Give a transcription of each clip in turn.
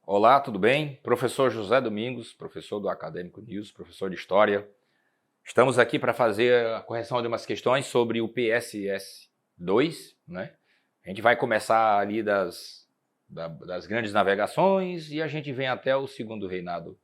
Olá, tudo bem? Professor José Domingos, professor do Acadêmico News, professor de História. Estamos aqui para fazer a correção de umas questões sobre o PSS 2, né? A gente vai começar ali das grandes navegações e a gente vem até o segundo reinado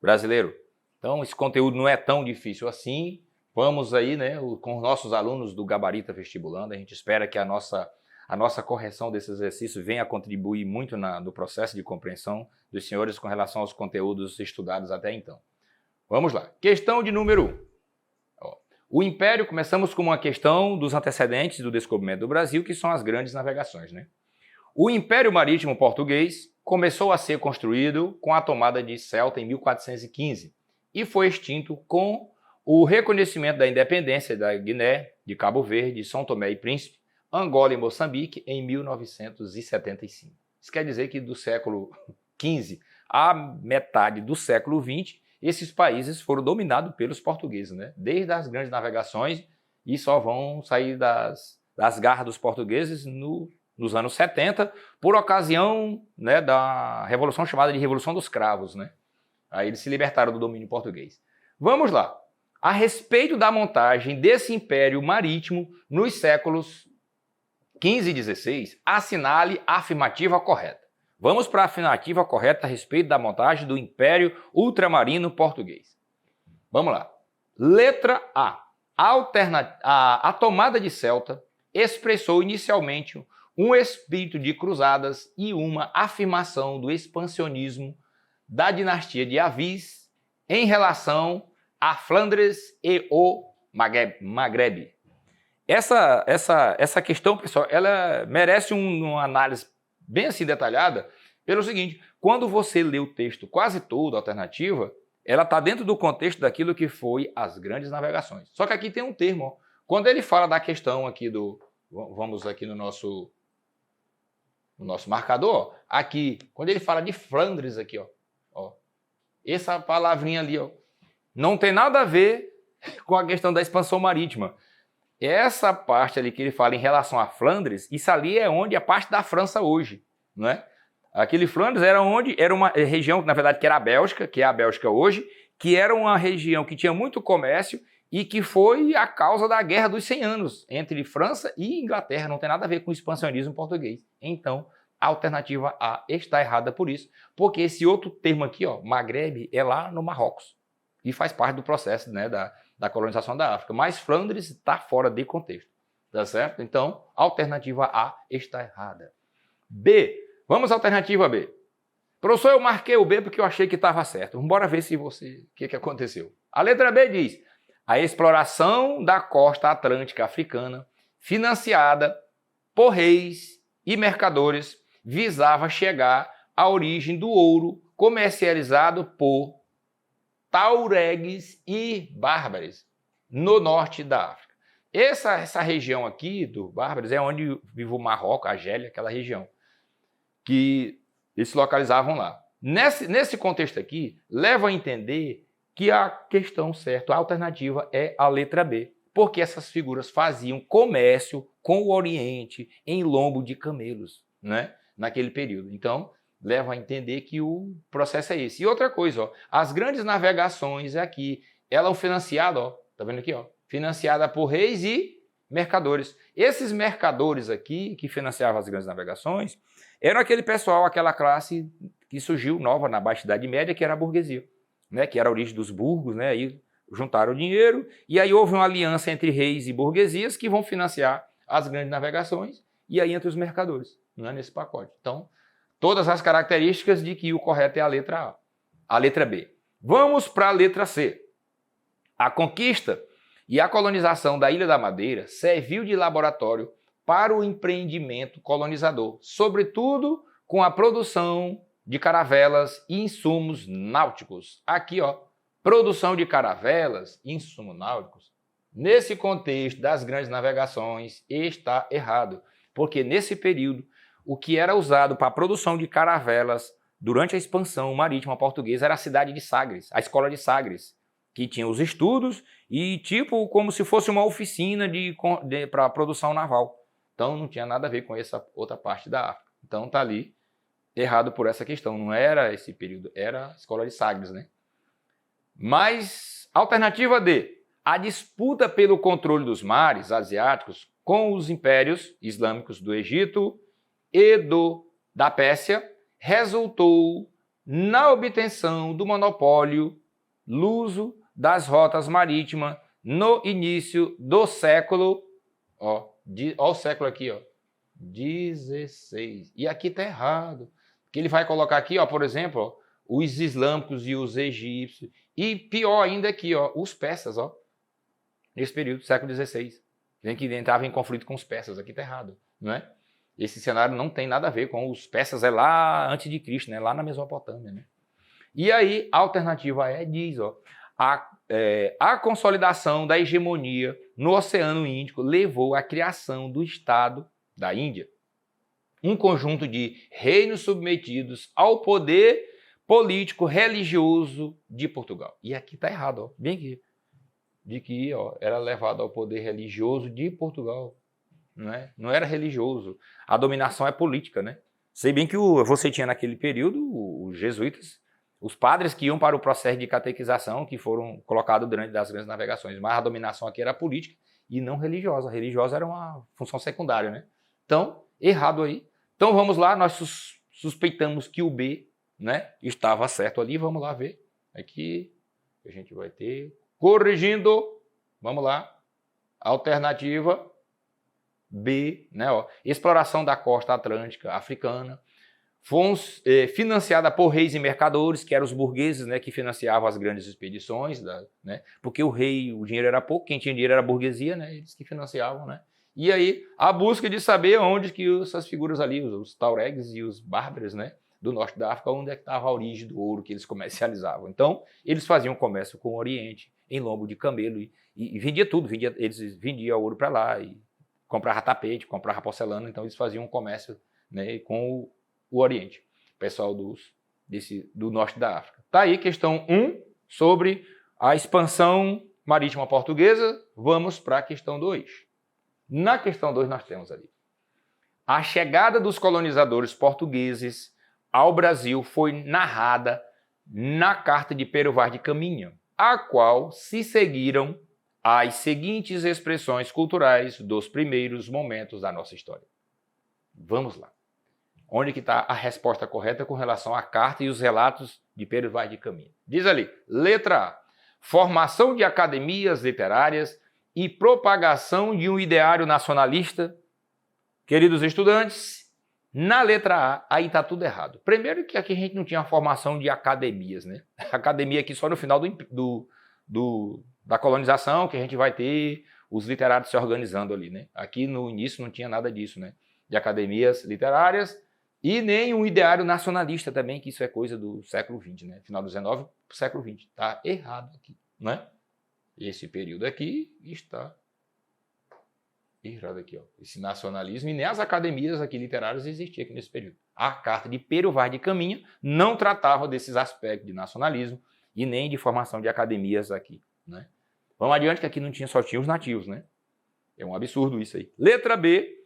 brasileiro. Então, esse conteúdo não é tão difícil assim. Vamos aí, né, com os nossos alunos do Gabarita Vestibulando. A gente espera que a nossa correção desse exercício venha a contribuir muito no processo de compreensão dos senhores com relação aos conteúdos estudados até então. Vamos lá. Questão de número 1. O Império, começamos com uma questão dos antecedentes do descobrimento do Brasil, que são as grandes navegações, né? O Império Marítimo Português começou a ser construído com a tomada de Celta em 1415 e foi extinto com o reconhecimento da independência da Guiné, de Cabo Verde, São Tomé e Príncipe, Angola e Moçambique em 1975. Isso quer dizer que do século XV à metade do século XX, esses países foram dominados pelos portugueses, né? Desde as grandes navegações, e só vão sair das garras dos portugueses nos anos 70, por ocasião, né, da revolução chamada de Revolução dos Cravos, né? Aí eles se libertaram do domínio português. Vamos lá. A respeito da montagem desse império marítimo nos séculos 15 e 16, assinale a afirmativa correta. Vamos para a afirmativa correta a respeito da montagem do Império Ultramarino Português. Vamos lá. Letra A. A tomada de Celta expressou inicialmente um espírito de cruzadas e uma afirmação do expansionismo da dinastia de Avis em relação a Flandres e o Maghreb. Essa questão, pessoal, ela merece uma análise bem assim detalhada, pelo seguinte: quando você lê o texto quase todo, a alternativa, ela está dentro do contexto daquilo que foi as grandes navegações. Só que aqui tem um termo, ó. Quando ele fala da questão aqui vamos aqui no nosso marcador, ó, aqui, quando ele fala de Flandres aqui, ó, essa palavrinha ali, ó, não tem nada a ver com a questão da expansão marítima. Essa parte ali que ele fala em relação a Flandres, isso ali é onde a parte da França hoje, não é? Aquele Flandres era uma região, na verdade, que era a Bélgica, que é a Bélgica hoje, que era uma região que tinha muito comércio e que foi a causa da Guerra dos 100 Anos entre França e Inglaterra. Não tem nada a ver com o expansionismo português. Então, a alternativa A está errada por isso, porque esse outro termo aqui, ó, Maghreb, é lá no Marrocos e faz parte do processo, né, da colonização da África, mas Flandres está fora de contexto, tá certo? Então, a alternativa A está errada. B, vamos à alternativa B. Professor, eu marquei o B porque eu achei que estava certo. Vamos embora ver o que aconteceu. A letra B diz: a exploração da costa atlântica africana, financiada por reis e mercadores, visava chegar à origem do ouro comercializado por tauregues e bárbaros no norte da África. Essa região aqui do bárbaros é onde vive o Marrocos, a Argélia, aquela região, que eles se localizavam lá. Nesse contexto aqui, leva a entender que a questão certa, a alternativa é a letra B, porque essas figuras faziam comércio com o Oriente em lombo de camelos, né, naquele período. Então, leva a entender que o processo é esse. E outra coisa, ó, as grandes navegações aqui, elas são financiadas, ó, tá vendo aqui, ó, financiada por reis e mercadores. Esses mercadores aqui, que financiavam as grandes navegações, eram aquele pessoal, aquela classe que surgiu nova na Baixa Idade Média, que era a burguesia, né, que era a origem dos burgos, né, aí juntaram dinheiro, e aí houve uma aliança entre reis e burguesias que vão financiar as grandes navegações, e aí entra os mercadores, né, nesse pacote. Então, todas as características de que o correto é a letra A. A letra B. Vamos para a letra C. A conquista e a colonização da Ilha da Madeira serviu de laboratório para o empreendimento colonizador, sobretudo com a produção de caravelas e insumos náuticos. Aqui, ó, produção de caravelas e insumos náuticos. Nesse contexto das grandes navegações está errado, porque nesse período o que era usado para a produção de caravelas durante a expansão marítima portuguesa era a cidade de Sagres, a escola de Sagres, que tinha os estudos e tipo como se fosse uma oficina para produção naval. Então não tinha nada a ver com essa outra parte da África. Então tá ali errado por essa questão. Não era esse período, era a escola de Sagres, né? Mas, alternativa D, a disputa pelo controle dos mares asiáticos com os impérios islâmicos do Egito e da Pérsia resultou na obtenção do monopólio luso das rotas marítimas no início do século, ó o século aqui, ó, 16. E aqui tá errado, porque ele vai colocar aqui, ó, por exemplo, ó, os islâmicos e os egípcios, e pior ainda aqui, ó, os persas, ó, nesse período, século XVI, que entrava em conflito com os persas, aqui tá errado, não é? Esse cenário não tem nada a ver com os persas, é lá antes de Cristo, né? Lá na Mesopotâmia, né? E aí, a alternativa diz, ó, a consolidação da hegemonia no Oceano Índico levou à criação do Estado da Índia, um conjunto de reinos submetidos ao poder político religioso de Portugal. E aqui está errado, ó, bem aqui, de que ó, era levado ao poder religioso de Portugal. Não era religioso. A dominação é política, né? Sei bem que você tinha naquele período os jesuítas, os padres que iam para o processo de catequização, que foram colocados durante as grandes navegações, mas a dominação aqui era política e não religiosa. A religiosa era uma função secundária, né? Então, errado aí. Então vamos lá, nós suspeitamos que o B, né, estava certo ali, vamos lá ver. Aqui a gente vai ter, corrigindo, vamos lá, alternativa B, né, ó, exploração da costa atlântica africana, financiada por reis e mercadores, que eram os burgueses, né, que financiavam as grandes expedições, né, porque o rei, o dinheiro era pouco, quem tinha dinheiro era a burguesia, né, eles que financiavam, né. E aí, a busca de saber onde que essas figuras ali, os tauregues e os bárbaros, né, do norte da África, onde é que estava a origem do ouro que eles comercializavam. Então, eles faziam comércio com o Oriente, em lombo de camelo, e vendia tudo, eles vendiam ouro para lá, e comprava tapete, comprava porcelana, então eles faziam um comércio, né, com o Oriente, pessoal do norte da África. Tá aí questão 1 sobre a expansão marítima portuguesa. Vamos para a questão 2. Na questão 2 nós temos ali: a chegada dos colonizadores portugueses ao Brasil foi narrada na carta de Pero Vaz de Caminha, a qual se seguiram as seguintes expressões culturais dos primeiros momentos da nossa história. Vamos lá. Onde que está a resposta correta com relação à carta e os relatos de Pero Vaz de Caminha? Diz ali, letra A, formação de academias literárias e propagação de um ideário nacionalista. Queridos estudantes, na letra A, aí está tudo errado. Primeiro que aqui a gente não tinha formação de academias, né? Academia aqui só no final da colonização, que a gente vai ter os literários se organizando ali, né? Aqui no início não tinha nada disso, né? De academias literárias e nem um ideário nacionalista também, que isso é coisa do século XX, né? Final do XIX para o século XX. Está errado aqui, né? Esse período aqui está errado aqui, ó. Esse nacionalismo e nem as academias aqui literárias existiam aqui nesse período. A carta de Pero Vaz de Caminha não tratava desses aspectos de nacionalismo e nem de formação de academias aqui, né? Vamos adiante, que aqui não tinha, só tinha os nativos, né? É um absurdo isso aí. Letra B,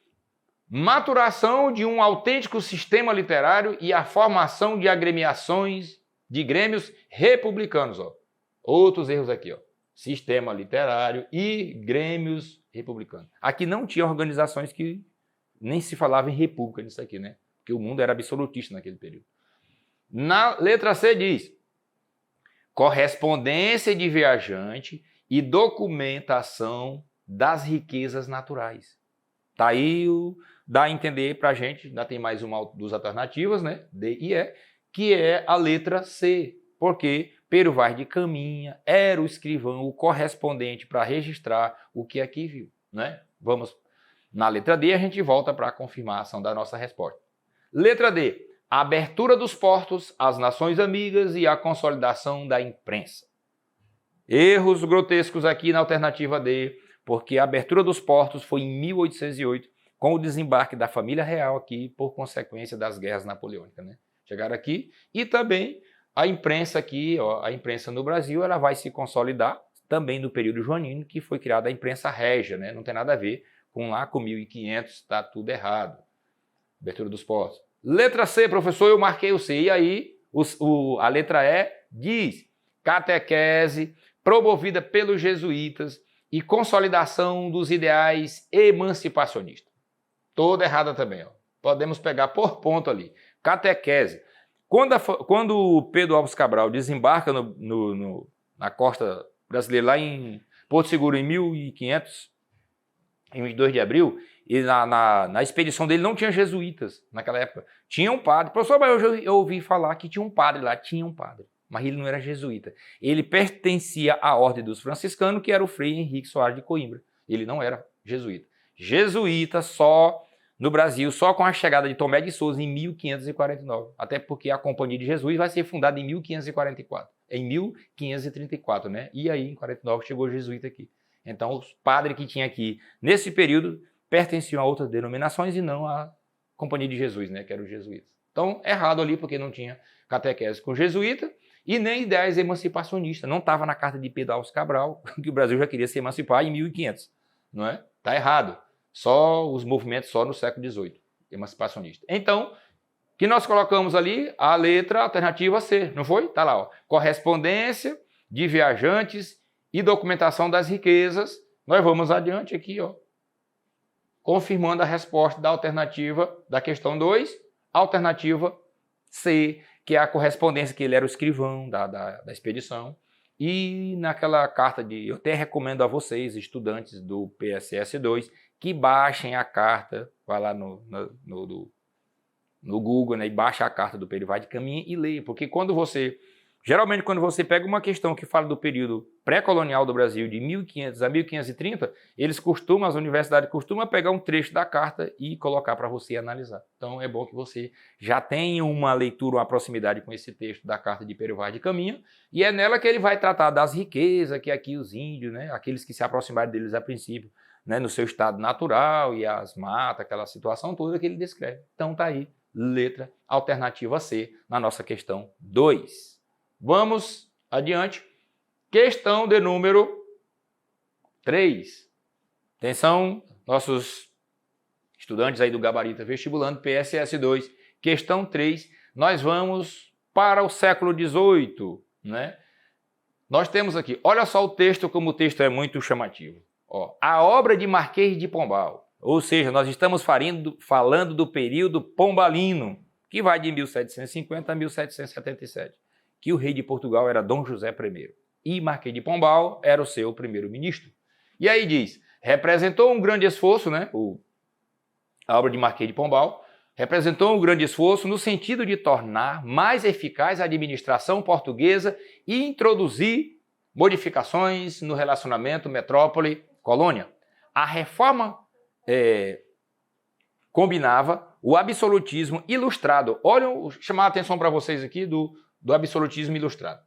maturação de um autêntico sistema literário e a formação de agremiações de grêmios republicanos, ó. Outros erros aqui, ó. Sistema literário e grêmios republicanos. Aqui não tinha organizações que nem se falava em república nisso aqui, né? Porque o mundo era absolutista naquele período. Na letra C diz: correspondência de viajante e documentação das riquezas naturais. Tá aí, dá a entender pra gente, ainda tem mais uma das alternativas, né? D e E, que é a letra C, porque Pero Vaz de Caminha era o escrivão, o correspondente para registrar o que aqui viu, né? Vamos na letra D, a gente volta para a confirmação da nossa resposta. Letra D, a abertura dos portos às nações amigas e a consolidação da imprensa. Erros grotescos aqui na alternativa D, porque a abertura dos portos foi em 1808, com o desembarque da família real aqui, por consequência das guerras napoleônicas, né? Chegaram aqui e também a imprensa aqui, ó, a imprensa no Brasil, ela vai se consolidar também no período joanino, que foi criada a imprensa régia, né? Não tem nada a ver com lá com 1500 está tudo errado. Abertura dos portos. Letra C, professor, eu marquei o C. E aí, a letra E diz: catequese promovida pelos jesuítas e consolidação dos ideais emancipacionistas. Toda errada também, ó. Podemos pegar por ponto ali. Catequese. Quando Pedro Álvares Cabral desembarca na costa brasileira, lá em Porto Seguro, em 1500, em 22 de abril, e na expedição dele não tinha jesuítas naquela época. Tinha um padre. Professor, mas eu ouvi falar que tinha um padre lá. Tinha um padre, mas ele não era jesuíta. Ele pertencia à ordem dos franciscanos, que era o Frei Henrique Soares de Coimbra. Ele não era jesuíta. Jesuíta só no Brasil, só com a chegada de Tomé de Souza em 1549. Até porque a Companhia de Jesus vai ser fundada em 1544. Em 1534, né? E aí, em 49, chegou o jesuíta aqui. Então, os padres que tinha aqui, nesse período, pertenciam a outras denominações e não à Companhia de Jesus, né? Que eram os jesuítas. Então, errado ali, porque não tinha catequese com jesuíta e nem ideias emancipacionistas. Não estava na carta de Pedro Álvares Cabral, que o Brasil já queria se emancipar em 1500. Não é? Está errado. Só os movimentos só no século XVIII, emancipacionista. Então, que nós colocamos ali a letra alternativa C, não foi? Está lá, ó. Correspondência de viajantes e documentação das riquezas. Nós vamos adiante aqui, ó, confirmando a resposta da alternativa da questão 2, alternativa C, que é a correspondência que ele era o escrivão da expedição. E naquela carta eu até recomendo a vocês, estudantes do PSS2, que baixem a carta, vai lá no Google, né, e baixa a carta do Perivar de Caminha e leia, porque geralmente quando você pega uma questão que fala do período pré-colonial do Brasil, de 1500 a 1530, as universidades costumam pegar um trecho da carta e colocar para você analisar. Então é bom que você já tenha uma leitura, uma proximidade com esse texto da carta de Perivar de Caminha, e é nela que ele vai tratar das riquezas que aqui os índios, né, aqueles que se aproximaram deles a princípio, né, no seu estado natural e as matas, aquela situação toda que ele descreve. Então tá aí, letra alternativa C na nossa questão 2. Vamos adiante. Questão de número 3. Atenção, nossos estudantes aí do Gabarito Vestibulando, PSS2. Questão 3. Nós vamos para o século XVIII, né? Nós temos aqui, olha só o texto, como o texto é muito chamativo. Ó, a obra de Marquês de Pombal, ou seja, nós estamos falando do período pombalino, que vai de 1750 a 1777, que o rei de Portugal era Dom José I, e Marquês de Pombal era o seu primeiro-ministro. E aí diz, representou um grande esforço, né, a obra de Marquês de Pombal, representou um grande esforço no sentido de tornar mais eficaz a administração portuguesa e introduzir modificações no relacionamento metrópole-colônia. A reforma combinava o absolutismo ilustrado. Olha, chamar a atenção para vocês aqui do absolutismo ilustrado.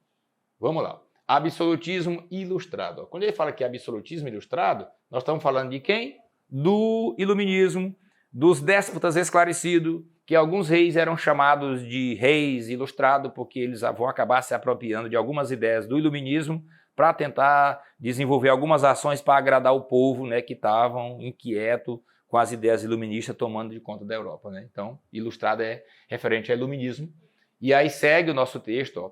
Vamos lá. Absolutismo ilustrado. Quando ele fala que é absolutismo ilustrado, nós estamos falando de quem? Do iluminismo, dos déspotas esclarecidos, que alguns reis eram chamados de reis ilustrados porque eles vão acabar se apropriando de algumas ideias do iluminismo para tentar desenvolver algumas ações para agradar o povo, né, que estavam inquieto com as ideias iluministas tomando de conta da Europa, né? Então, ilustrado é referente ao iluminismo. E aí segue o nosso texto, ó,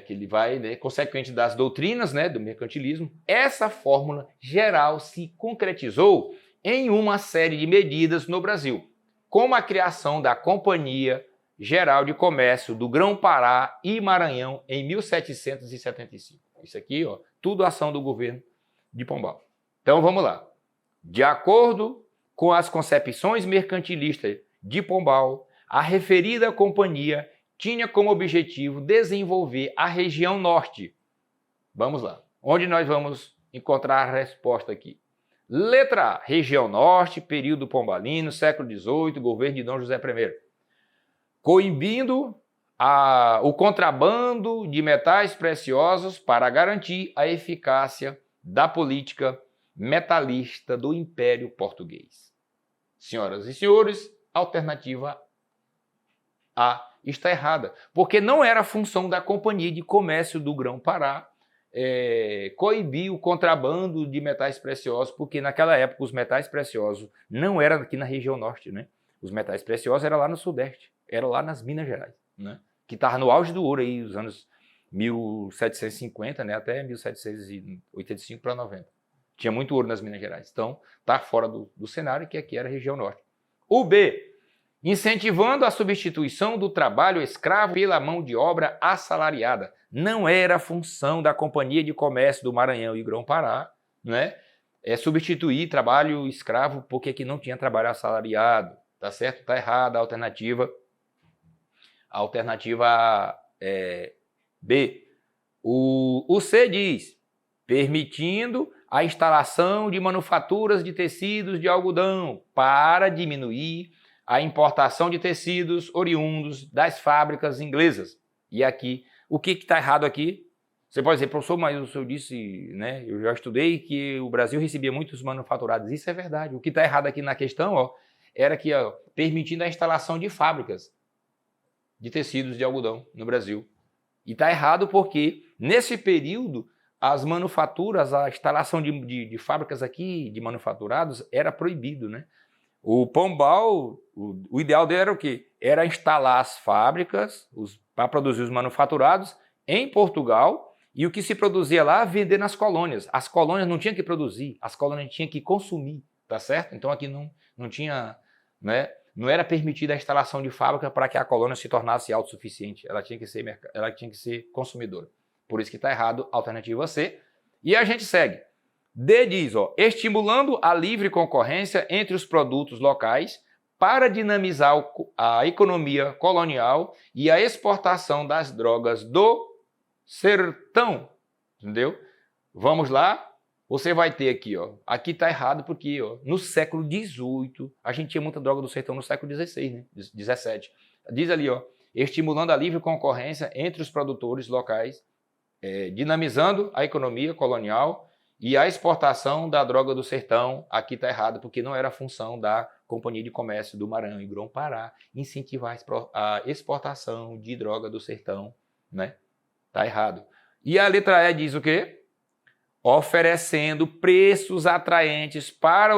que ele vai, né, consequente das doutrinas, né, do mercantilismo. Essa fórmula geral se concretizou em uma série de medidas no Brasil, como a criação da Companhia Geral de Comércio do Grão-Pará e Maranhão em 1775. Isso aqui, ó, tudo ação do governo de Pombal. Então vamos lá. De acordo com as concepções mercantilistas de Pombal, a referida companhia tinha como objetivo desenvolver a região norte. Vamos lá. Onde nós vamos encontrar a resposta aqui? Letra A, região norte, período pombalino, século XVIII, governo de Dom José I. Coibindo o contrabando de metais preciosos para garantir a eficácia da política metalista do Império Português. Senhoras e senhores, alternativa A está errada, porque não era função da Companhia de Comércio do Grão-Pará coibir o contrabando de metais preciosos, porque naquela época os metais preciosos não eram aqui na região norte, né? Os metais preciosos eram lá no sudeste, eram lá nas Minas Gerais, né? Que estava no auge do ouro aí, os anos 1750, né? Até 1785 para 90. Tinha muito ouro nas Minas Gerais. Então, está fora do cenário, que aqui era a região norte. O B, incentivando a substituição do trabalho escravo pela mão de obra assalariada. Não era função da Companhia de Comércio do Maranhão e Grão-Pará, né? Substituir trabalho escravo porque aqui não tinha trabalho assalariado. Tá certo? Tá errado a alternativa. A alternativa B. O C diz, permitindo a instalação de manufaturas de tecidos de algodão para diminuir a importação de tecidos oriundos das fábricas inglesas. E aqui, o que está errado aqui? Você pode dizer, professor, mas o senhor disse, né? Eu já estudei que o Brasil recebia muitos manufaturados. Isso é verdade. O que está errado aqui na questão, era que, permitindo a instalação de fábricas de tecidos de algodão no Brasil. E está errado porque, nesse período, as manufaturas, a instalação de fábricas aqui, de manufaturados, era proibido, né? O Pombal, o ideal dele era o quê? Era instalar as fábricas para produzir os manufaturados em Portugal e o que se produzia lá, vender nas colônias. As colônias não tinham que produzir, as colônias tinham que consumir, tá certo? Então aqui não tinha, né? Não era permitida a instalação de fábrica para que a colônia se tornasse autossuficiente. Ela tinha que ser consumidora. Por isso que está errado a alternativa C. E a gente segue. D diz, estimulando a livre concorrência entre os produtos locais para dinamizar a economia colonial e a exportação das drogas do sertão. Entendeu? Vamos lá. Você vai ter aqui, aqui está errado porque no século XVIII, a gente tinha muita droga do sertão no século XVI, né? 17. Diz ali, estimulando a livre concorrência entre os produtores locais, dinamizando a economia colonial e a exportação da droga do sertão. Aqui está errado porque não era função da Companhia de Comércio do Maranhão e Grão-Pará incentivar a exportação de droga do sertão, né? Está errado. E a letra E diz o quê? Oferecendo preços atraentes para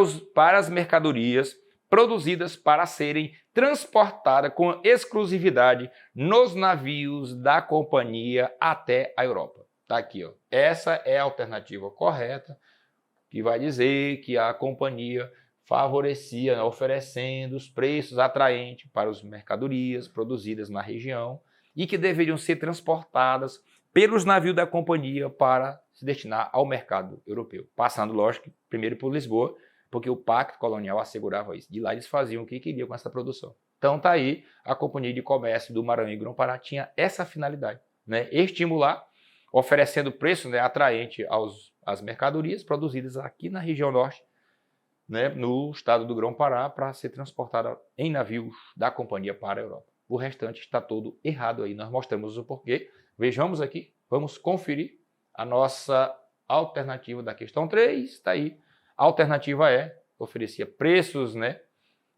as mercadorias produzidas para serem transportadas com exclusividade nos navios da companhia até a Europa. Está aqui, Essa é a alternativa correta, que vai dizer que a companhia favorecia, oferecendo os preços atraentes para as mercadorias produzidas na região e que deveriam ser transportadas pelos navios da companhia para se destinar ao mercado europeu. Passando, lógico, primeiro por Lisboa, porque o pacto colonial assegurava isso. De lá eles faziam o que queriam com essa produção. Então tá aí, a Companhia de Comércio do Maranhão e Grão-Pará tinha essa finalidade, né? Estimular, oferecendo preço, né, atraente às mercadorias produzidas aqui na região norte, né, no estado do Grão-Pará, para ser transportada em navios da companhia para a Europa. O restante está todo errado aí. Nós mostramos o porquê. Vejamos aqui, vamos conferir a nossa alternativa da questão 3. Está aí. A alternativa oferecia preços, né,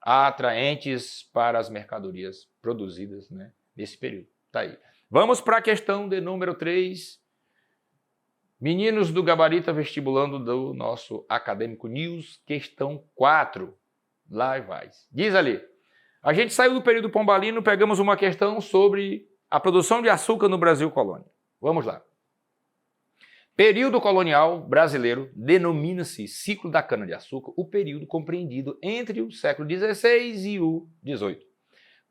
atraentes para as mercadorias produzidas, né, nesse período. Está aí. Vamos para a questão de número 3. Meninos do Gabarita Vestibulando do nosso Acadêmico News, questão 4. Lá vai. Diz ali, a gente saiu do período pombalino, pegamos uma questão sobre a produção de açúcar no Brasil colônia. Vamos lá. Período colonial brasileiro denomina-se ciclo da cana-de-açúcar, o período compreendido entre o século XVI e o XVIII,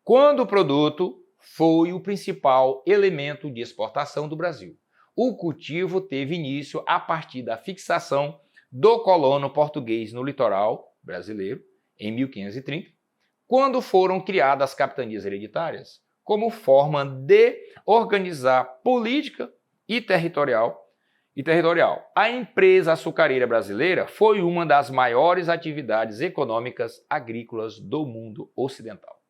quando o produto foi o principal elemento de exportação do Brasil. O cultivo teve início a partir da fixação do colono português no litoral brasileiro, em 1530, quando foram criadas as capitanias hereditárias, como forma de organizar política e territorial. A empresa açucareira brasileira foi uma das maiores atividades econômicas agrícolas do mundo ocidental.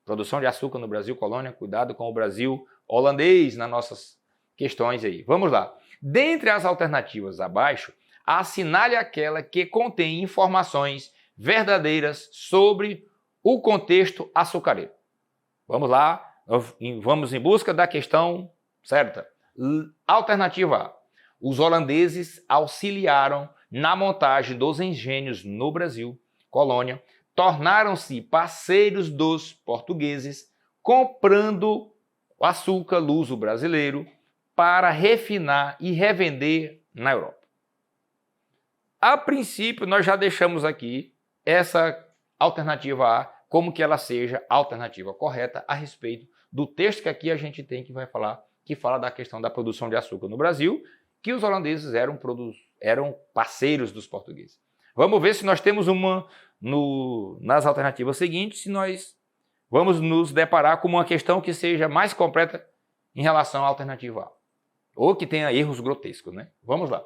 Produção de açúcar no Brasil colônia, cuidado com o Brasil holandês nas nossas questões aí. Vamos lá. Dentre as alternativas abaixo, assinale aquela que contém informações verdadeiras sobre o contexto açucareiro. Vamos lá, vamos em busca da questão certa. Alternativa A. os holandeses auxiliaram na montagem dos engenhos no Brasil, colônia, tornaram-se parceiros dos portugueses, comprando o açúcar luso brasileiro para refinar e revender na Europa. A princípio, nós já deixamos aqui essa alternativa A como que ela seja a alternativa correta a respeito do texto que aqui a gente tem que vai falar, que fala da questão da produção de açúcar no Brasil, que os holandeses eram parceiros dos portugueses. Vamos ver se nós temos uma nas alternativas seguintes, se nós vamos nos deparar com uma questão que seja mais completa em relação à alternativa A, ou que tenha erros grotescos, né? Vamos lá.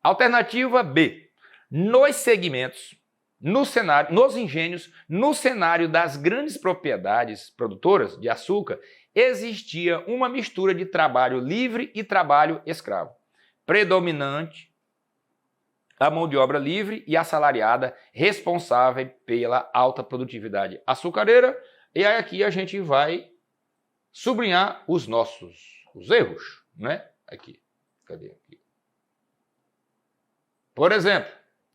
Alternativa B. Nos segmentos, nos engenhos, no cenário das grandes propriedades produtoras de açúcar, existia uma mistura de trabalho livre e trabalho escravo. Predominante a mão de obra livre e assalariada responsável pela alta produtividade açucareira. E aí aqui a gente vai sublinhar os erros, né? Aqui. Cadê aqui? Por exemplo,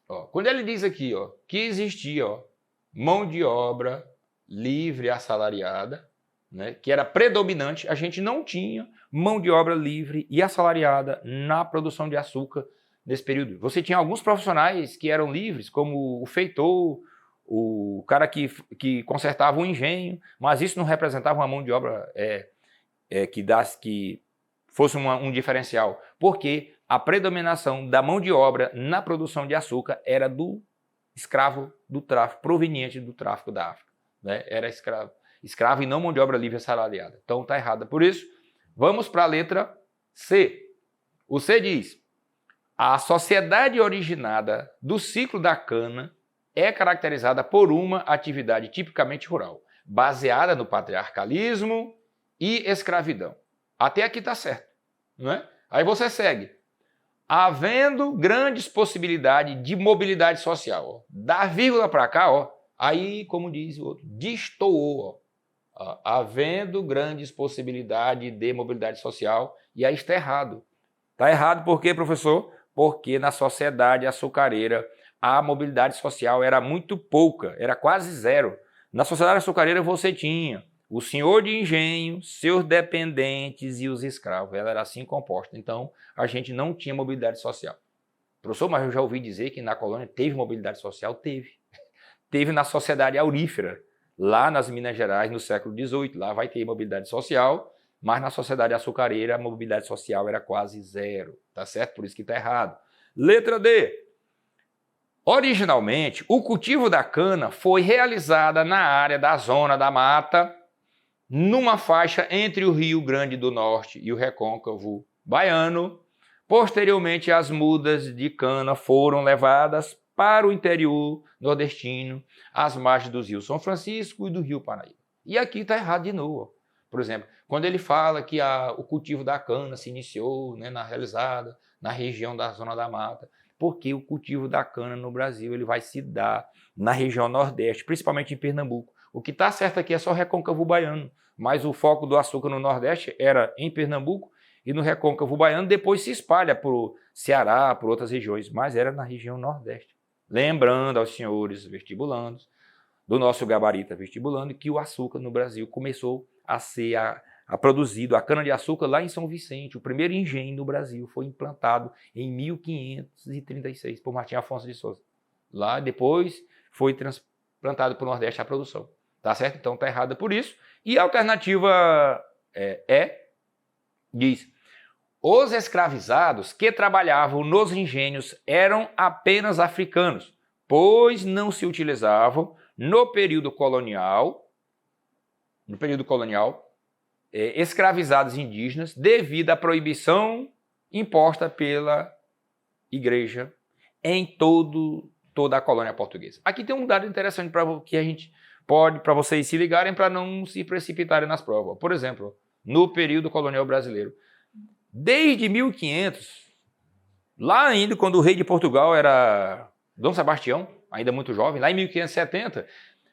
ó, quando ele diz aqui, ó, que existia, ó, mão de obra livre e assalariada, né, que era predominante, a gente não tinha mão de obra livre e assalariada na produção de açúcar nesse período. Você tinha alguns profissionais que eram livres, como o feitor, o cara que consertava um engenho, mas isso não representava uma mão de obra que fosse um diferencial, porque a predominação da mão de obra na produção de açúcar era do escravo do tráfico, proveniente do tráfico da África, né? Era escravo e não mão de obra livre assalariada. Então está errada. Por isso, vamos para a letra C. O C diz: a sociedade originada do ciclo da cana é caracterizada por uma atividade tipicamente rural, baseada no patriarcalismo e escravidão. Até aqui está certo, não é? Aí você segue. Havendo grandes possibilidades de mobilidade social. Ó. Da vírgula para cá, ó, aí, como diz o outro, destoou. Ó. Havendo grandes possibilidades de mobilidade social, e aí está errado. Está errado por quê, professor? Porque na sociedade açucareira a mobilidade social era muito pouca, era quase zero. Na sociedade açucareira você tinha o senhor de engenho, seus dependentes e os escravos. Ela era assim composta. Então, a gente não tinha mobilidade social. Professor, mas eu já ouvi dizer que na colônia teve mobilidade social? Teve. Teve na sociedade aurífera, lá nas Minas Gerais, no século XVIII. Lá vai ter mobilidade social, mas na sociedade açucareira a mobilidade social era quase zero. Tá certo? Por isso que está errado. Letra D. Originalmente, o cultivo da cana foi realizada na área da Zona da Mata, numa faixa entre o Rio Grande do Norte e o Recôncavo Baiano. Posteriormente, as mudas de cana foram levadas para o interior nordestino, às margens dos rios São Francisco e do Rio Paraíba. E aqui está errado de novo. Por exemplo, quando ele fala que o cultivo da cana se iniciou, né, realizada na região da Zona da Mata, porque o cultivo da cana no Brasil ele vai se dar na região Nordeste, principalmente em Pernambuco. O que está certo aqui é só Recôncavo Baiano, mas o foco do açúcar no Nordeste era em Pernambuco e no Recôncavo Baiano, depois se espalha para o Ceará, por outras regiões, mas era na região Nordeste. Lembrando aos senhores vestibulandos, do nosso gabarito vestibulando, que o açúcar no Brasil começou a ser produzido, a cana-de-açúcar lá em São Vicente. O primeiro engenho no Brasil foi implantado em 1536 por Martim Afonso de Souza. Lá depois foi transplantado para o Nordeste a produção. Tá certo? Então tá errada por isso. E a alternativa diz: os escravizados que trabalhavam nos engenhos eram apenas africanos, pois não se utilizavam no período colonial, escravizados indígenas devido à proibição imposta pela igreja em toda a colônia portuguesa. Aqui tem um dado interessante que a gente para vocês se ligarem para não se precipitarem nas provas. Por exemplo, no período colonial brasileiro, desde 1500, lá ainda quando o rei de Portugal era Dom Sebastião, ainda muito jovem, lá em 1570,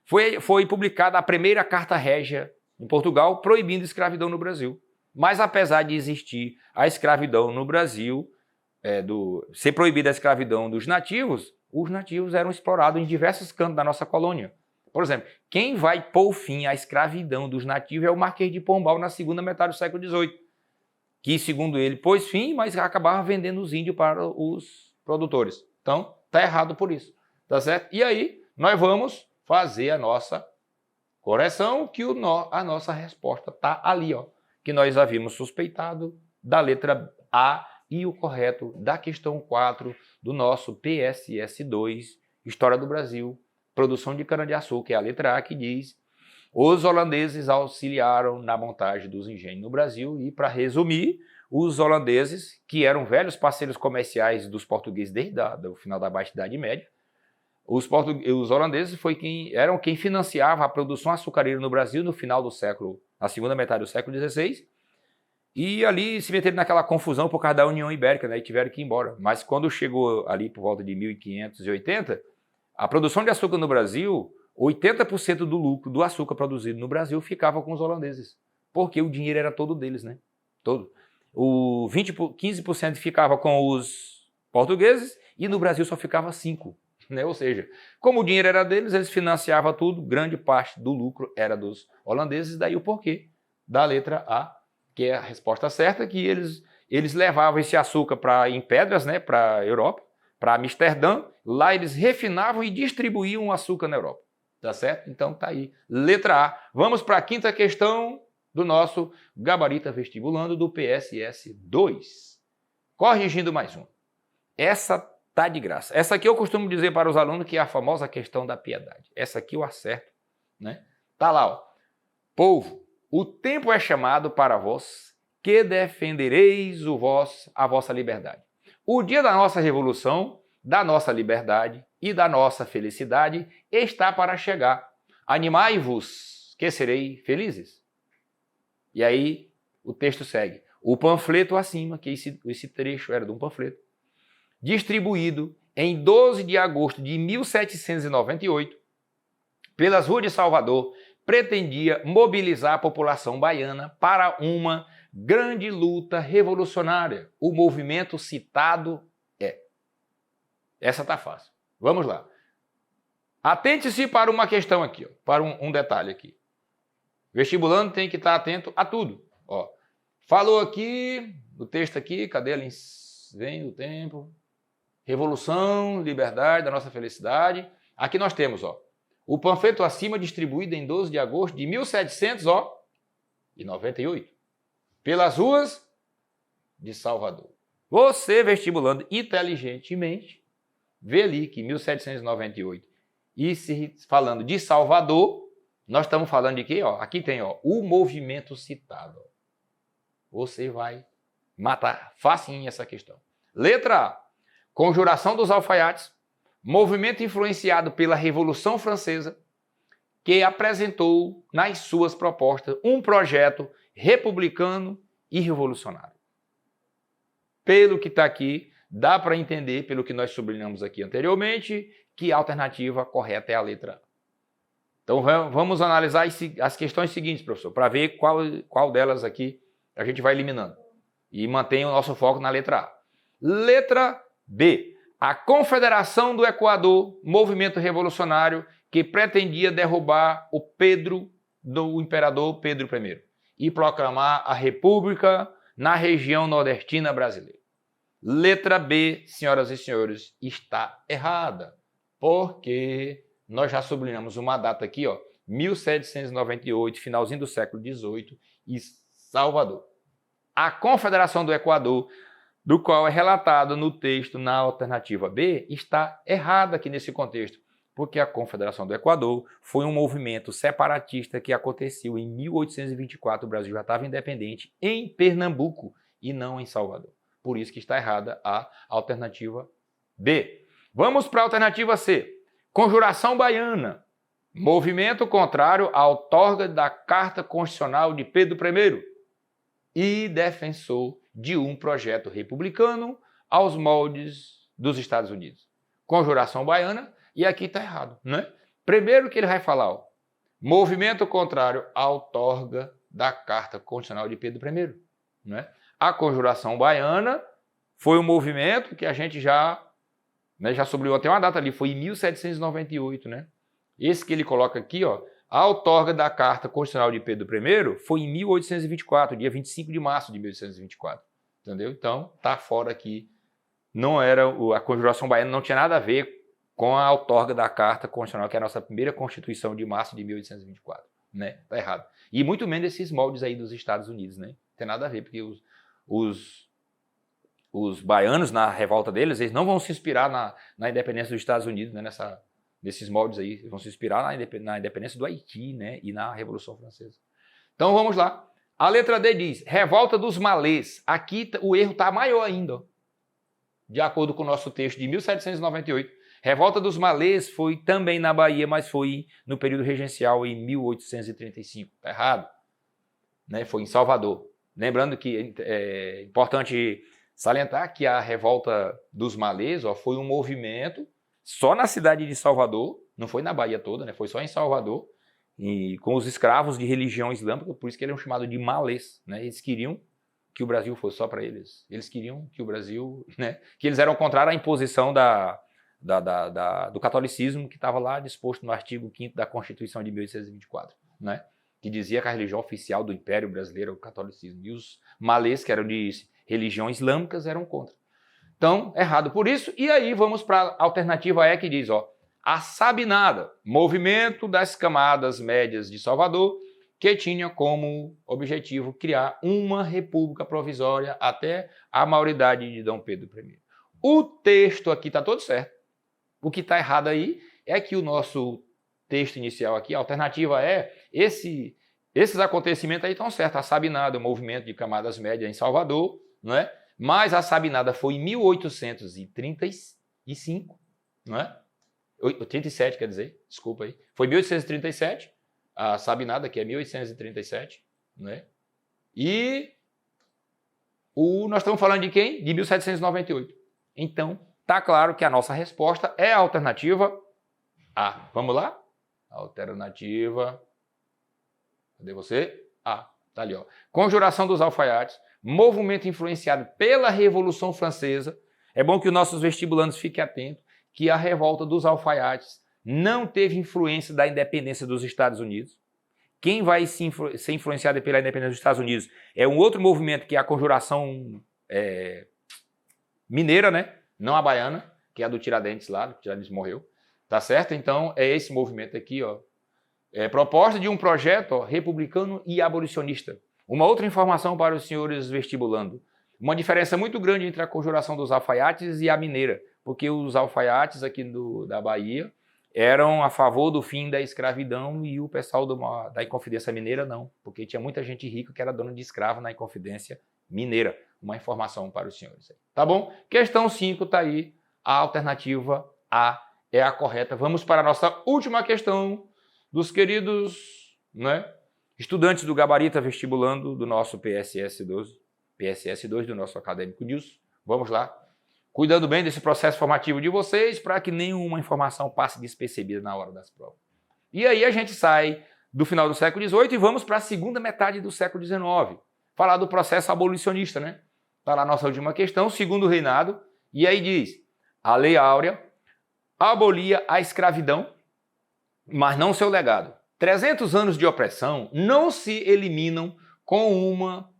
foi publicada a primeira Carta Régia em Portugal, proibindo a escravidão no Brasil. Mas apesar de existir a escravidão no Brasil, ser proibida a escravidão dos nativos, os nativos eram explorados em diversos cantos da nossa colônia. Por exemplo, quem vai pôr fim à escravidão dos nativos é o Marquês de Pombal na segunda metade do século XVIII, que, segundo ele, pôs fim, mas acabava vendendo os índios para os produtores. Então, está errado por isso, tá certo? E aí, nós vamos fazer a nossa correção, que a nossa resposta está ali, ó, que nós havíamos suspeitado da letra A e o correto da questão 4 do nosso PSS2, História do Brasil, Produção de Cana-de-Açúcar, é a letra A que diz: os holandeses auxiliaram na montagem dos engenhos no Brasil e, para resumir, os holandeses, que eram velhos parceiros comerciais dos portugueses desde o final da Baixa Idade Média, os holandeses eram quem financiava a produção açucareira no Brasil no final do século, na segunda metade do século XVI, e ali se meteram naquela confusão por causa da União Ibérica, né, e tiveram que ir embora. Mas quando chegou ali por volta de 1580, a produção de açúcar no Brasil, 80% do lucro do açúcar produzido no Brasil ficava com os holandeses, porque o dinheiro era todo deles, né? Todo. O 15% ficava com os portugueses e no Brasil só ficava 5%. Né? Ou seja, como o dinheiro era deles, eles financiavam tudo, grande parte do lucro era dos holandeses, daí o porquê da letra A, que é a resposta certa, que eles levavam esse açúcar em pedras, né, para a Europa, para Amsterdã, lá eles refinavam e distribuíam o açúcar na Europa. Tá certo? Então tá aí, letra A. Vamos para a quinta questão do nosso Gabarita Vestibulando do PSS 2. Corrigindo mais um. Essa tá de graça. Essa aqui eu costumo dizer para os alunos que é a famosa questão da piedade. Essa aqui eu acerto, né? Tá lá, ó. Povo, o tempo é chamado para vós, que defendereis a vossa liberdade. O dia da nossa revolução, da nossa liberdade e da nossa felicidade está para chegar. Animai-vos, que serei felizes. E aí o texto segue. O panfleto acima, que esse trecho era de um panfleto, distribuído em 12 de agosto de 1798, pelas ruas de Salvador, pretendia mobilizar a população baiana para uma grande luta revolucionária. O movimento citado é. Essa tá fácil. Vamos lá. Atente-se para uma questão aqui, ó, para um detalhe aqui. Vestibulando tem que estar atento a tudo. Ó, falou aqui, o texto aqui, cadê ele? Vem o tempo. Revolução, liberdade, da nossa felicidade. Aqui nós temos, ó, o panfleto acima distribuído em 12 de agosto de 1798, pelas ruas de Salvador. Você, vestibulando inteligentemente, vê ali que 1798, e se falando de Salvador, nós estamos falando de quê? Ó, aqui tem, ó, o movimento citado. Você vai matar facinho essa questão. Letra A. Conjuração dos alfaiates, movimento influenciado pela Revolução Francesa, que apresentou nas suas propostas um projeto republicano e revolucionário. Pelo que está aqui, dá para entender, pelo que nós sublinhamos aqui anteriormente, que a alternativa correta é a letra A. Então vamos analisar as questões seguintes, professor, para ver qual delas aqui a gente vai eliminando. E mantém o nosso foco na letra A. Letra B. A Confederação do Equador, movimento revolucionário que pretendia derrubar o imperador Pedro I e proclamar a República na região nordestina brasileira. Letra B, senhoras e senhores, está errada, porque nós já sublinhamos uma data aqui, ó, 1798, finalzinho do século XVIII, e Salvador. A Confederação do Equador, do qual é relatado no texto na alternativa B, está errada aqui nesse contexto, porque a Confederação do Equador foi um movimento separatista que aconteceu em 1824, o Brasil já estava independente, em Pernambuco e não em Salvador. Por isso que está errada a alternativa B. Vamos para a alternativa C. Conjuração Baiana, movimento contrário à outorga da Carta Constitucional de Pedro I e defensor de um projeto republicano aos moldes dos Estados Unidos. Conjuração Baiana, e aqui está errado, né? Primeiro que ele vai falar, ó, movimento contrário à outorga da Carta Constitucional de Pedro I, né? A Conjuração Baiana foi um movimento que a gente já sublinhou até uma data ali, foi em 1798, né? Esse que ele coloca aqui, ó, a outorga da Carta Constitucional de Pedro I foi em 1824, dia 25 de março de 1824, entendeu? Então, tá fora aqui. Não era, a Conjuração Baiana não tinha nada a ver com a outorga da Carta Constitucional, que é a nossa primeira Constituição de março de 1824, né? Tá errado. E muito menos esses moldes aí dos Estados Unidos, né? Não tem nada a ver, porque os baianos, na revolta deles, eles não vão se inspirar na independência dos Estados Unidos, né? Nesses moldes aí, eles vão se inspirar na independência do Haiti, né? E na Revolução Francesa. Então vamos lá. A letra D diz, revolta dos malês. Aqui o erro está maior ainda, ó. De acordo com o nosso texto de 1798, revolta dos malês foi também na Bahia, mas foi no período regencial em 1835. Está errado, né? Foi em Salvador. Lembrando que é importante salientar que a revolta dos malês, ó, foi um movimento só na cidade de Salvador, não foi na Bahia toda, né? Foi só em Salvador, e com os escravos de religião islâmica, por isso que eles eram chamados de malês, né? Eles queriam que o Brasil fosse só para eles. Eles queriam que o Brasil, né? Que eles eram contrários à imposição do catolicismo que estava lá disposto no artigo 5º da Constituição de 1824, né? Que dizia que a religião oficial do Império Brasileiro é o catolicismo. E os malês, que eram de religião islâmica, eram contra. Então, errado por isso. E aí vamos para a alternativa E, que diz, ó, a Sabinada, movimento das camadas médias de Salvador, que tinha como objetivo criar uma república provisória até a maioridade de Dom Pedro I. O texto aqui está todo certo. O que está errado aí é que o nosso texto inicial aqui, a alternativa é, esses acontecimentos aí estão certos. A Sabinada, o movimento de camadas médias em Salvador, não é? Mas a Sabinada foi em 1835, não é? 37, quer dizer, desculpa aí. Foi 1837, a Sabinada, que é 1837, né? E nós estamos falando de quem? De 1798. Então, tá claro que a nossa resposta é a alternativa A. Vamos lá? Alternativa. Cadê você? A. Tá ali, ó. Conjuração dos alfaiates, movimento influenciado pela Revolução Francesa. É bom que os nossos vestibulandos fiquem atentos que a revolta dos alfaiates não teve influência da independência dos Estados Unidos. Quem vai ser influenciado pela independência dos Estados Unidos é um outro movimento, que é a Conjuração Mineira, né? Não a baiana, que é a do Tiradentes lá, o Tiradentes morreu. Tá certo? Então, é esse movimento aqui, ó. É proposta de um projeto, ó, republicano e abolicionista. Uma outra informação para os senhores vestibulando. Uma diferença muito grande entre a Conjuração dos alfaiates e a mineira, porque os alfaiates aqui da Bahia eram a favor do fim da escravidão e o pessoal da Inconfidência Mineira não, porque tinha muita gente rica que era dona de escravo na Inconfidência Mineira. Uma informação para os senhores. Tá bom? Questão 5 está aí. A alternativa A é a correta. Vamos para a nossa última questão dos queridos, né, estudantes do Gabarita Vestibulando do nosso PSS2 do nosso Acadêmico News. Vamos lá. Cuidando bem desse processo formativo de vocês para que nenhuma informação passe despercebida na hora das provas. E aí a gente sai do final do século XVIII e vamos para a segunda metade do século XIX. Falar do processo abolicionista, né? Está lá a nossa última questão, segundo reinado. E aí diz, a Lei Áurea abolia a escravidão, mas não seu legado. 300 anos de opressão não se eliminam com uma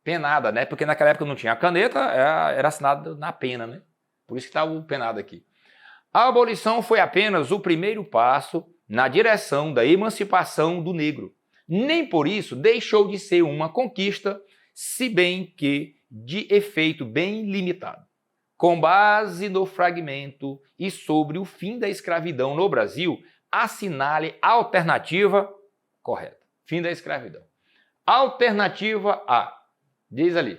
penada, né? Porque naquela época não tinha caneta, era assinado na pena, né? Por isso que está o penado aqui. A abolição foi apenas o primeiro passo na direção da emancipação do negro. Nem por isso deixou de ser uma conquista, se bem que de efeito bem limitado. Com base no fragmento e sobre o fim da escravidão no Brasil, assinale a alternativa correta. Fim da escravidão. Alternativa A. Diz ali.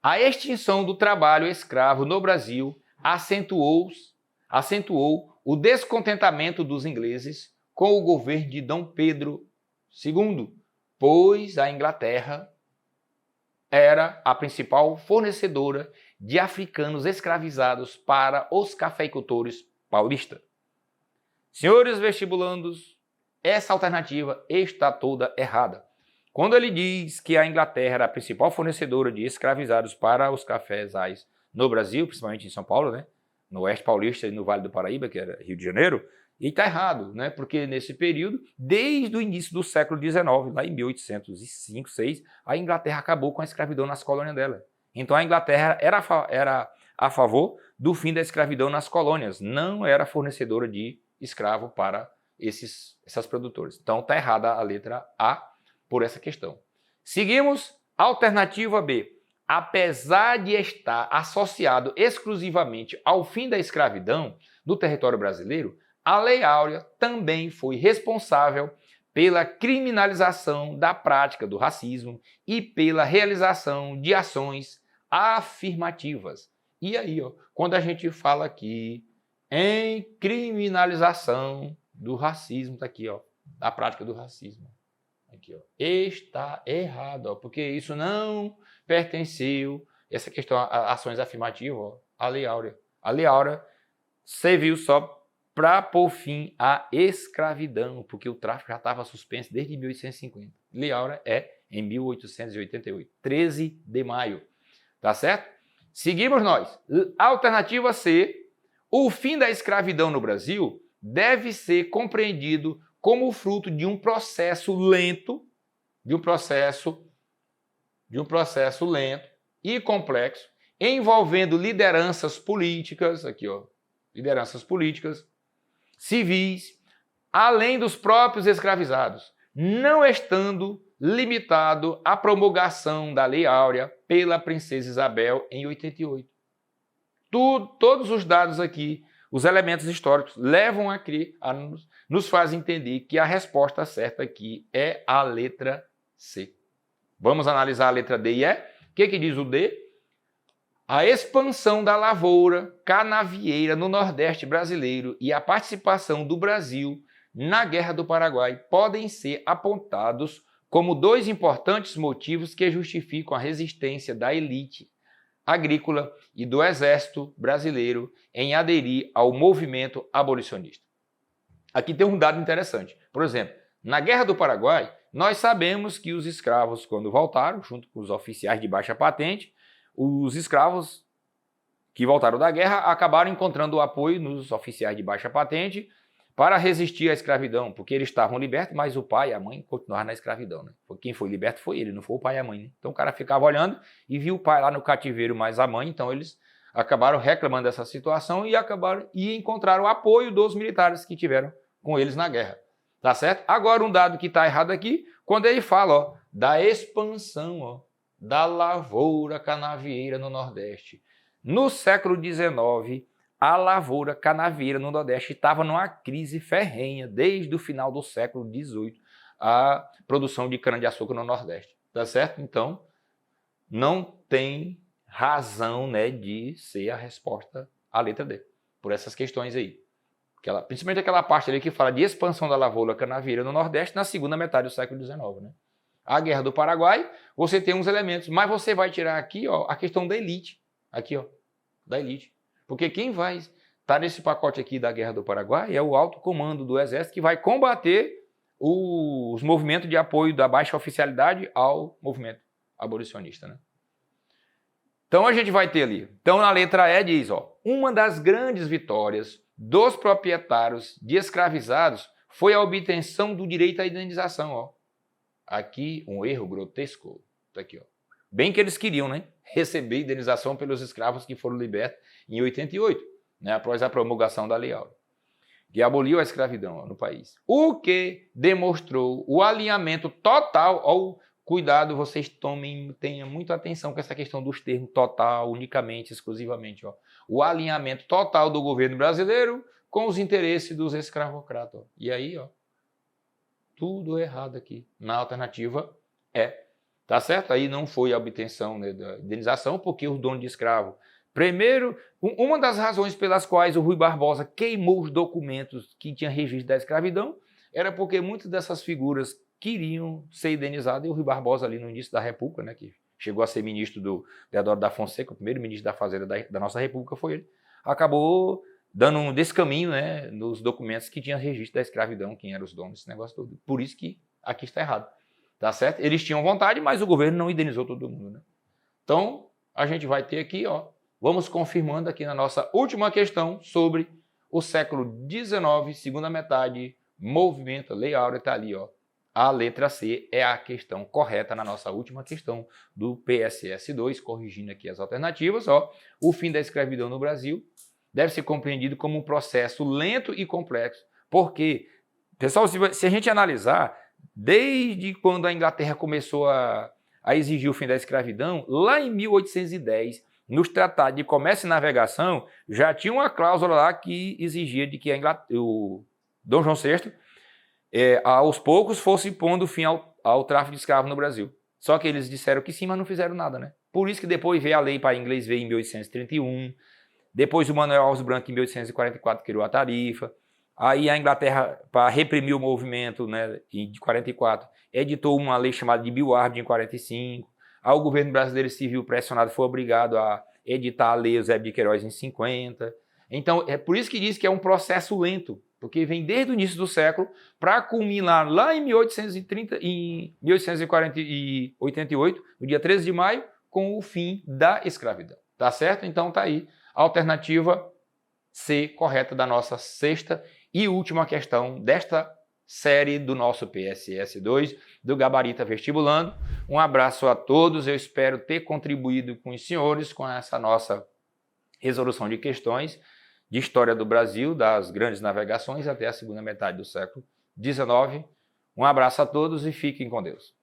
A extinção do trabalho escravo no Brasil acentuou o descontentamento dos ingleses com o governo de Dom Pedro II, pois a Inglaterra era a principal fornecedora de africanos escravizados para os cafeicultores paulistas. Senhores vestibulandos, essa alternativa está toda errada. Quando ele diz que a Inglaterra era a principal fornecedora de escravizados para os cafezais no Brasil, principalmente em São Paulo, né? No Oeste Paulista e no Vale do Paraíba, que era Rio de Janeiro, e está errado, né? Porque nesse período, desde o início do século XIX, lá em 1805, 6, a Inglaterra acabou com a escravidão nas colônias dela. Então a Inglaterra era a favor do fim da escravidão nas colônias, não era fornecedora de escravo para essas produtores. Então está errada a letra A por essa questão. Seguimos, alternativa B. Apesar de estar associado exclusivamente ao fim da escravidão no território brasileiro, a Lei Áurea também foi responsável pela criminalização da prática do racismo e pela realização de ações afirmativas. E aí, ó, quando a gente fala aqui em criminalização do racismo, tá aqui, ó, da prática do racismo. Aqui, ó, está errado, ó, porque isso não pertenceu, essa questão, a ações afirmativas, ó, à Lei Áurea. A Lei Áurea serviu só para pôr fim à escravidão, porque o tráfico já estava suspenso desde 1850. Lei Áurea é em 1888, 13 de maio. Tá certo? Seguimos nós. Alternativa C. O fim da escravidão no Brasil deve ser compreendido como fruto de um processo lento, lento e complexo, envolvendo lideranças políticas, aqui ó, lideranças políticas, civis, além dos próprios escravizados, não estando limitado à promulgação da Lei Áurea pela Princesa Isabel em 88. Todos os dados aqui, os elementos históricos, levam a crer, nos fazem entender que a resposta certa aqui é a letra C. Vamos analisar a letra D e E. O que diz o D? A expansão da lavoura canavieira no Nordeste brasileiro e a participação do Brasil na Guerra do Paraguai podem ser apontados como dois importantes motivos que justificam a resistência da elite agrícola e do exército brasileiro em aderir ao movimento abolicionista. Aqui tem um dado interessante. Por exemplo, na Guerra do Paraguai, nós sabemos que os escravos, quando voltaram, junto com os oficiais de baixa patente, os escravos que voltaram da guerra acabaram encontrando o apoio nos oficiais de baixa patente para resistir à escravidão, porque eles estavam libertos, mas o pai e a mãe continuaram na escravidão. Né? Quem foi liberto foi ele, não foi o pai e a mãe. Né? Então o cara ficava olhando e viu o pai lá no cativeiro, mais a mãe, então eles acabaram reclamando dessa situação e encontraram o apoio dos militares que tiveram com eles na guerra. Tá certo? Agora um dado que está errado aqui, quando ele fala ó, da expansão ó, da lavoura canavieira no Nordeste. No século XIX, a lavoura canavieira no Nordeste estava numa crise ferrenha, desde o final do século XVIII, a produção de cana-de-açúcar no Nordeste. Tá certo? Então, não tem razão né, de ser a resposta à letra D, por essas questões aí. Principalmente aquela parte ali que fala de expansão da lavoura canavieira no Nordeste na segunda metade do século XIX. Né? A Guerra do Paraguai, você tem uns elementos, mas você vai tirar aqui ó, a questão da elite. Aqui, ó, da elite. Porque quem vai estar nesse pacote aqui da Guerra do Paraguai é o alto comando do Exército que vai combater os movimentos de apoio da baixa oficialidade ao movimento abolicionista. Né? Então a gente vai ter ali. Então na letra E diz, ó, uma das grandes vitórias dos proprietários de escravizados foi a obtenção do direito à indenização. Ó. Aqui um erro grotesco. Tá aqui, ó. Bem que eles queriam, né? Receber indenização pelos escravos que foram libertos em 88, né? Após a promulgação da Lei Áurea, que aboliu a escravidão ó, no país. O que demonstrou o alinhamento total ao cuidado, vocês tenham muita atenção com essa questão dos termos total, unicamente, exclusivamente. Ó. O alinhamento total do governo brasileiro com os interesses dos escravocratas. Ó. E aí, ó, tudo errado aqui. Na alternativa é. Tá certo? Aí não foi a obtenção né, da indenização, porque os donos de escravo. Primeiro, uma das razões pelas quais o Rui Barbosa queimou os documentos que tinham registro da escravidão era porque muitas dessas figuras queriam ser indenizadas e o Rui Barbosa ali no início da República, né, que chegou a ser ministro do Deodoro da Fonseca, o primeiro ministro da Fazenda da nossa República foi ele, acabou dando um descaminho né, nos documentos que tinham registro da escravidão, quem eram os donos desse negócio todo. Por isso que aqui está errado. tá certo? Eles tinham vontade, mas o governo não indenizou todo mundo, né? Então, a gente vai ter aqui, ó, vamos confirmando aqui na nossa última questão sobre o século XIX, segunda metade, movimento, Lei Áurea, está ali, ó. A letra C é a questão correta na nossa última questão do PSS2, corrigindo aqui as alternativas, ó. O fim da escravidão no Brasil deve ser compreendido como um processo lento e complexo, porque, pessoal, se a gente analisar, desde quando a Inglaterra começou a exigir o fim da escravidão, lá em 1810, nos tratados de comércio e navegação, já tinha uma cláusula lá que exigia de que o Dom João VI, aos poucos, fosse pondo fim ao tráfico de escravos no Brasil. Só que eles disseram que sim, mas não fizeram nada, né? Por isso que depois veio a lei para inglês ver em 1831, depois o Manuel Alves Branco em 1844 criou a tarifa, aí a Inglaterra, para reprimir o movimento, né, de 44, editou uma lei chamada de Bill Ward em 45, aí o governo brasileiro se viu pressionado, foi obrigado a editar a lei Eusébio de Queiroz em 50. Então, é por isso que diz que é um processo lento, porque vem desde o início do século para culminar lá em 1888, no dia 13 de maio, com o fim da escravidão. Tá certo? Então tá aí a alternativa C correta da nossa sexta e última questão desta série do nosso PSS2, do Gabarita Vestibulando. Um abraço a todos, eu espero ter contribuído com os senhores com essa nossa resolução de questões de história do Brasil, das grandes navegações até a segunda metade do século XIX. Um abraço a todos e fiquem com Deus.